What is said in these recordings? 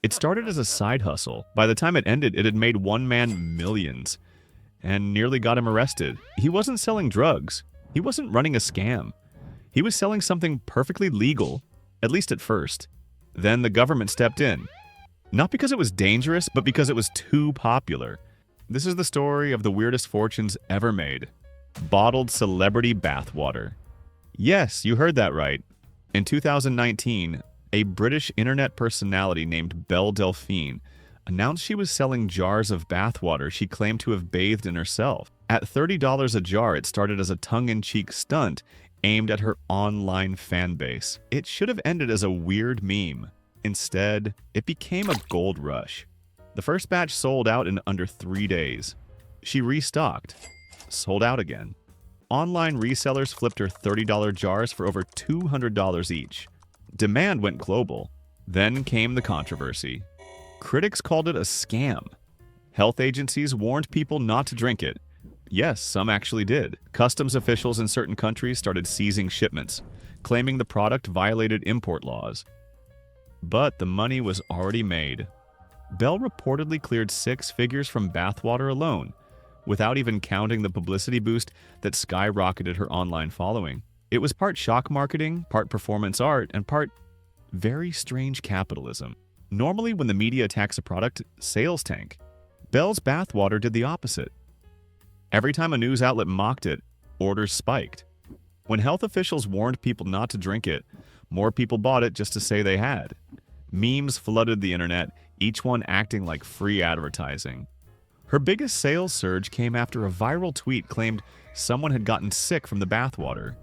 It started as a side hustle. By the time it ended, it had made one man millions and nearly got him arrested. He wasn't selling drugs. He wasn't running a scam. He was selling something perfectly legal, at least at first. Then the government stepped in. Not because it was dangerous, but because it was too popular. This is the story of the weirdest fortunes ever made. Bottled celebrity bathwater. Yes, you heard that right. In 2019, a British internet personality named Belle Delphine announced she was selling jars of bathwater she claimed to have bathed in herself. At $30 a jar, it started as a tongue-in-cheek stunt aimed at her online fan base. It should have ended as a weird meme. Instead, it became a gold rush. The first batch sold out in under 3 days. She restocked, sold out again. Online resellers flipped her $30 jars for over $200 each. Demand went global. Then came the controversy. Critics called it a scam. Health agencies warned people not to drink it. Yes, some actually did. Customs officials in certain countries started seizing shipments, claiming the product violated import laws. But the money was already made. Belle reportedly cleared 6 figures from bathwater alone, without even counting the publicity boost that skyrocketed her online following. It was part shock marketing, part performance art, and part very strange capitalism. Normally, when the media attacks a product, sales tank. Belle's bathwater did the opposite. Every time a news outlet mocked it, orders spiked. When health officials warned people not to drink it, more people bought it just to say they had. Memes flooded the internet, each one acting like free advertising. Her biggest sales surge came after a viral tweet claimed someone had gotten sick from the bathwater.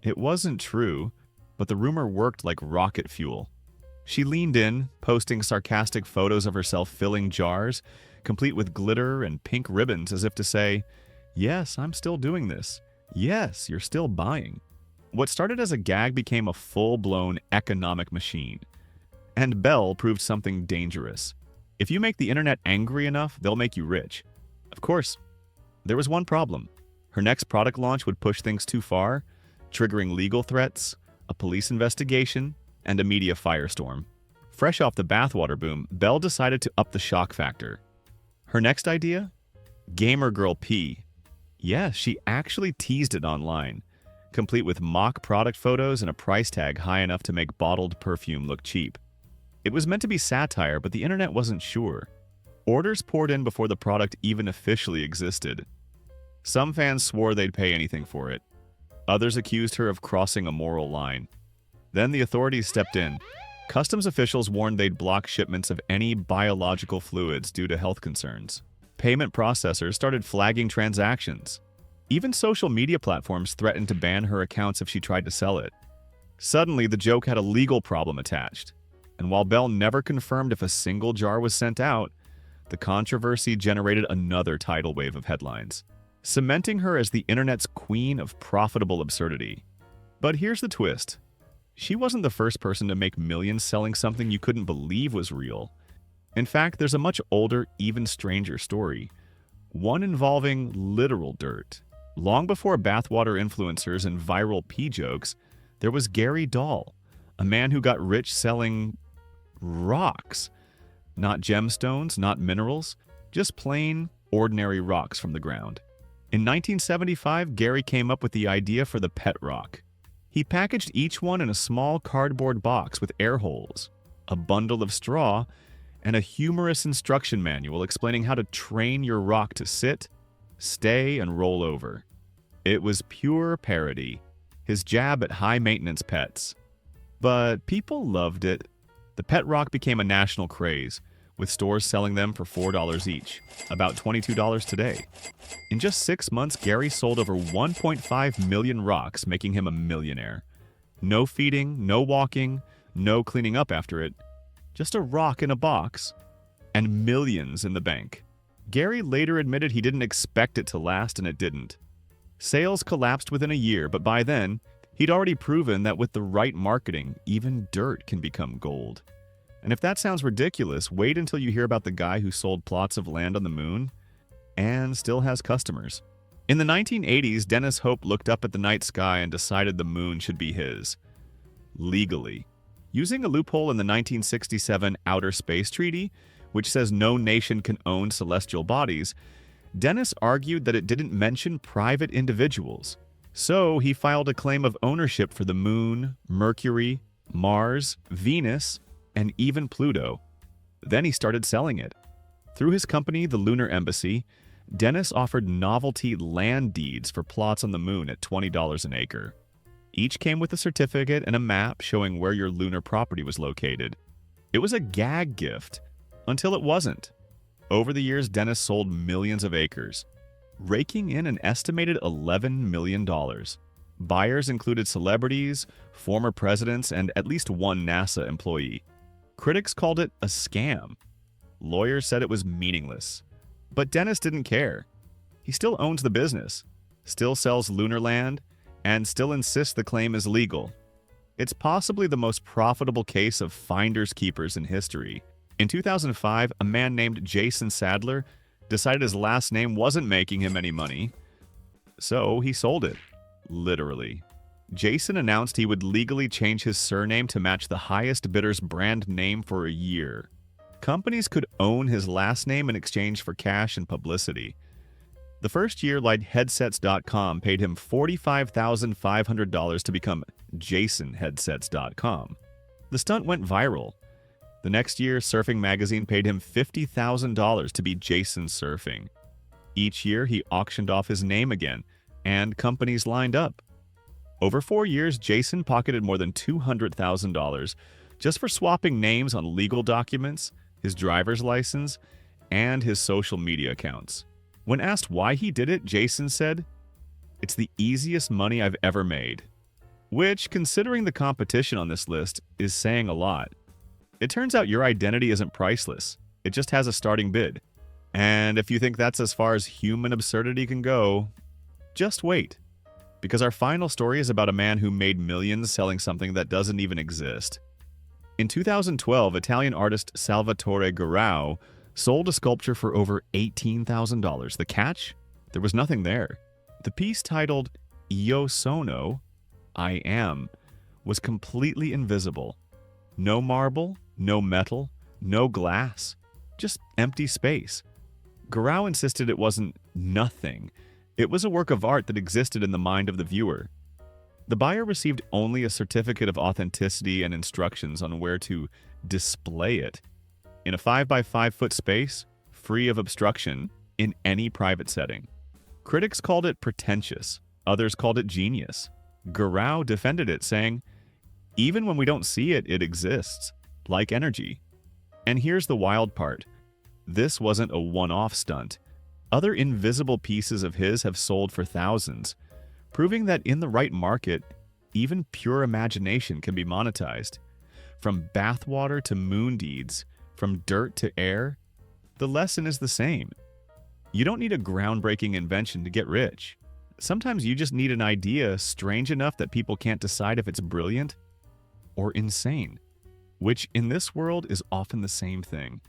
It wasn't true, but the rumor worked like rocket fuel. She leaned in, posting sarcastic photos of herself filling jars, complete with glitter and pink ribbons, as if to say, "Yes, I'm still doing this. Yes, you're still buying." What started as a gag became a full-blown economic machine. And Belle proved something dangerous. If you make the internet angry enough, they'll make you rich. Of course, there was one problem. Her next product launch would push things too far, triggering legal threats, a police investigation, and a media firestorm. Fresh off the bathwater boom, Belle decided to up the shock factor. Her next idea? Gamer Girl Pee. Yes, she actually teased it online, complete with mock product photos and a price tag high enough to make bottled perfume look cheap. It was meant to be satire, but the internet wasn't sure. Orders poured in before the product even officially existed. Some fans swore they'd pay anything for it. Others accused her of crossing a moral line. Then the authorities stepped in. Customs officials warned they'd block shipments of any biological fluids due to health concerns. Payment processors started flagging transactions. Even social media platforms threatened to ban her accounts if she tried to sell it. Suddenly, the joke had a legal problem attached. And while Belle never confirmed if a single jar was sent out, the controversy generated another tidal wave of headlines, cementing her as the internet's queen of profitable absurdity. But here's the twist. She wasn't the first person to make millions selling something you couldn't believe was real. In fact, there's a much older, even stranger story, one involving literal dirt. Long before bathwater influencers and viral pee jokes, there was Gary Dahl, a man who got rich selling rocks. Not gemstones, not minerals, just plain, ordinary rocks from the ground. In 1975, Gary came up with the idea for the pet rock. He packaged each one in a small cardboard box with air holes, a bundle of straw, and a humorous instruction manual explaining how to train your rock to sit, stay, and roll over. It was pure parody, his jab at high-maintenance pets. But people loved it. The pet rock became a national craze, with stores selling them for $4 each, about $22 today. In just 6 months, Gary sold over 1.5 million rocks, making him a millionaire. No feeding, no walking, no cleaning up after it. Just a rock in a box, and millions in the bank. Gary later admitted he didn't expect it to last, and it didn't. Sales collapsed within a year, but by then, he'd already proven that with the right marketing, even dirt can become gold. And if that sounds ridiculous, wait until you hear about the guy who sold plots of land on the moon and still has customers. In the 1980s, Dennis Hope looked up at the night sky and decided the moon should be his. Legally. Using a loophole in the 1967 Outer Space Treaty, which says no nation can own celestial bodies, Dennis argued that it didn't mention private individuals. So he filed a claim of ownership for the Moon, Mercury, Mars, Venus, and even Pluto. Then he started selling it. Through his company, the Lunar Embassy, Dennis offered novelty land deeds for plots on the Moon at $20 an acre. Each came with a certificate and a map showing where your lunar property was located. It was a gag gift, until it wasn't. Over the years, Dennis sold millions of acres, raking in an estimated $11 million. Buyers included celebrities, former presidents, and at least one NASA employee. Critics called it a scam. Lawyers said it was meaningless. But Dennis didn't care. He still owns the business, still sells lunar land, and still insists the claim is legal. It's possibly the most profitable case of finders keepers in history. In 2005, a man named Jason Sadler decided his last name wasn't making him any money, so he sold it. Literally. Jason announced he would legally change his surname to match the highest bidder's brand name for a year. Companies could own his last name in exchange for cash and publicity. The first year, like Headsets.com paid him $45,500 to become JasonHeadsets.com. The stunt went viral. The next year, Surfing Magazine paid him $50,000 to be Jason Surfing. Each year, he auctioned off his name again, and companies lined up. Over 4 years, Jason pocketed more than $200,000 just for swapping names on legal documents, his driver's license, and his social media accounts. When asked why he did it, Jason said, "It's the easiest money I've ever made." Which, considering the competition on this list, is saying a lot. It turns out your identity isn't priceless. It just has a starting bid. And if you think that's as far as human absurdity can go, just wait. Because our final story is about a man who made millions selling something that doesn't even exist. In 2012, Italian artist Salvatore Garau sold a sculpture for over $18,000. The catch? There was nothing there. The piece, titled Io Sono, I Am, was completely invisible. No marble, no metal, no glass, just empty space. Garau insisted it wasn't nothing. It was a work of art that existed in the mind of the viewer. The buyer received only a certificate of authenticity and instructions on where to display it in a 5x5 foot space, free of obstruction, in any private setting. Critics called it pretentious. Others called it genius. Garau defended it, saying, "Even when we don't see it, it exists, like energy." And here's the wild part. This wasn't a one-off stunt. Other invisible pieces of his have sold for thousands, proving that in the right market, even pure imagination can be monetized. From bathwater to moon deeds, from dirt to air, the lesson is the same. You don't need a groundbreaking invention to get rich. Sometimes you just need an idea strange enough that people can't decide if it's brilliant or insane, which in this world is often the same thing.